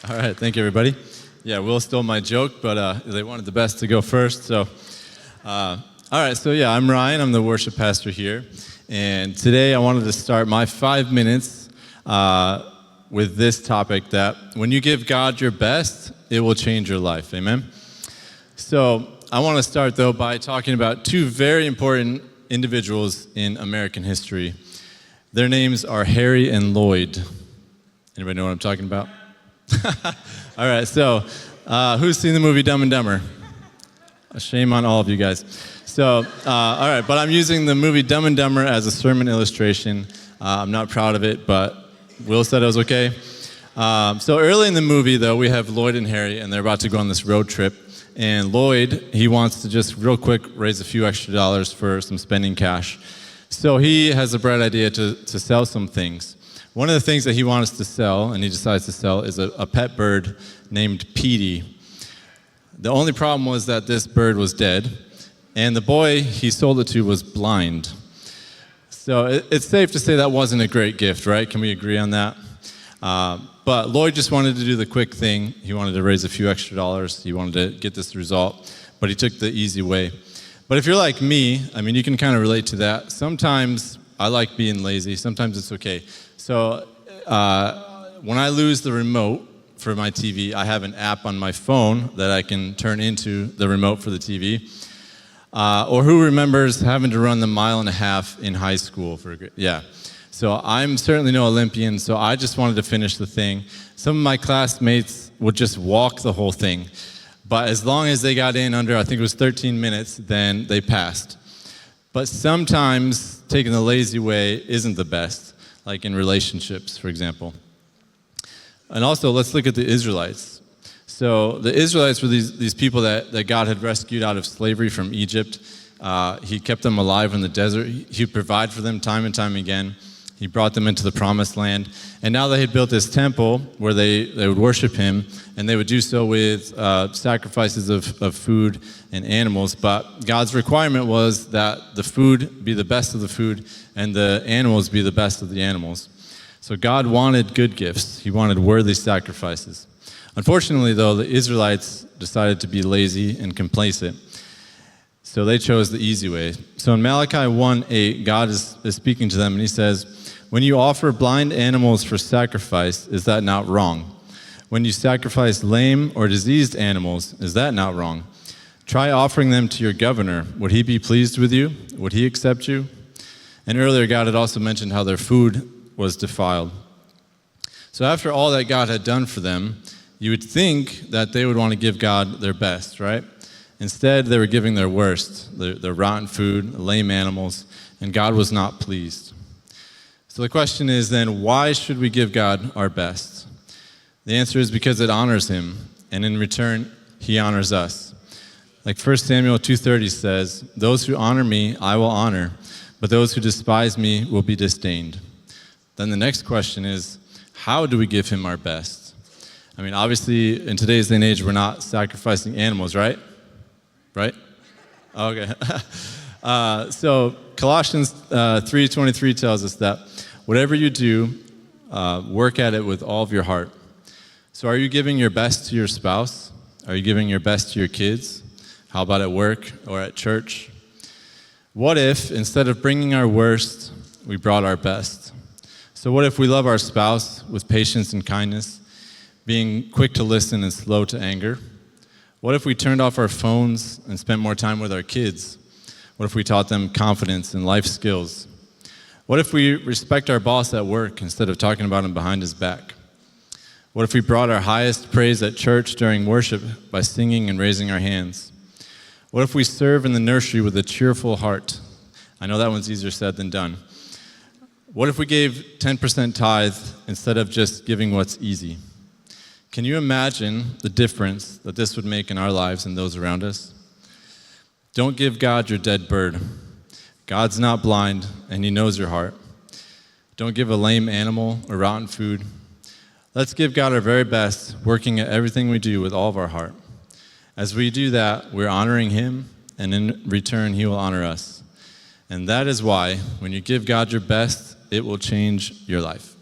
All right, thank you, everybody. Yeah, Will stole my joke, but they wanted the best to go first. So, all right, so yeah, I'm Ryan. I'm the worship pastor here. And today I wanted to start my 5 minutes with this topic that when you give God your best, it will change your life. Amen? So I want to start, though, by talking about two very important individuals in American history. Their names are Harry and Lloyd. Anybody know what I'm talking about? All right, so who's seen the movie Dumb and Dumber? Shame on all of you guys. So, all right, but I'm using the movie Dumb and Dumber as a sermon illustration. I'm not proud of it, but Will said it was okay. So early in the movie, though, we have Lloyd and Harry, and they're about to go on this road trip. And Lloyd, he wants to just real quick raise a few extra dollars for some spending cash. So he has a bright idea to sell some things. One of the things that he wants to sell, and he decides to sell, is a pet bird named Petey. The only problem was that this bird was dead, and the boy he sold it to was blind. So it's safe to say that wasn't a great gift, right? Can we agree on that? But Lloyd just wanted to do the quick thing. He wanted to raise a few extra dollars. He wanted to get this result, but he took the easy way. But if you're like me, I mean, you can kind of relate to that. Sometimes I like being lazy. Sometimes it's okay. So when I lose the remote for my TV, I have an app on my phone that I can turn into the remote for the TV. Or who remembers having to run the 1.5 miles in high school? Yeah. So I'm certainly no Olympian, so I just wanted to finish the thing. Some of my classmates would just walk the whole thing. But as long as they got in under, I think it was 13 minutes, then they passed. But sometimes taking the lazy way isn't the best, like in relationships, for example. And also, let's look at the Israelites. So the Israelites were these people that God had rescued out of slavery from Egypt. He kept them alive in the desert. He would provide for them time and time again. He brought them into the promised land. And now they had built this temple where they would worship him, and they would do so with sacrifices of food and animals. But God's requirement was that the food be the best of the food and the animals be the best of the animals. So God wanted good gifts. He wanted worthy sacrifices. Unfortunately, though, the Israelites decided to be lazy and complacent. So they chose the easy way. So in Malachi 1:8, God is speaking to them, and he says, "When you offer blind animals for sacrifice, is that not wrong? When you sacrifice lame or diseased animals, is that not wrong? Try offering them to your governor. Would he be pleased with you? Would he accept you?" And earlier, God had also mentioned how their food was defiled. So after all that God had done for them, you would think that they would want to give God their best, right? Instead, they were giving their worst, their rotten food, lame animals, and God was not pleased. So the question is then, why should we give God our best? The answer is because it honors him, and in return, he honors us. Like 1 Samuel 2:30 says, "Those who honor me, I will honor, but those who despise me will be disdained." Then the next question is, how do we give him our best? I mean, obviously, in today's day and age, we're not sacrificing animals, right? Right? Okay. So Colossians 3:23 tells us that whatever you do, work at it with all of your heart. So are you giving your best to your spouse? Are you giving your best to your kids? How about at work or at church? What if, instead of bringing our worst, we brought our best? So what if we love our spouse with patience and kindness, being quick to listen and slow to anger? What if we turned off our phones and spent more time with our kids? What if we taught them confidence and life skills? What if we respect our boss at work instead of talking about him behind his back? What if we brought our highest praise at church during worship by singing and raising our hands? What if we serve in the nursery with a cheerful heart? I know that one's easier said than done. What if we gave 10% tithe instead of just giving what's easy? Can you imagine the difference that this would make in our lives and those around us? Don't give God your dead bird. God's not blind, and he knows your heart. Don't give a lame animal or rotten food. Let's give God our very best, working at everything we do with all of our heart. As we do that, we're honoring him, and in return, he will honor us. And that is why, when you give God your best, it will change your life.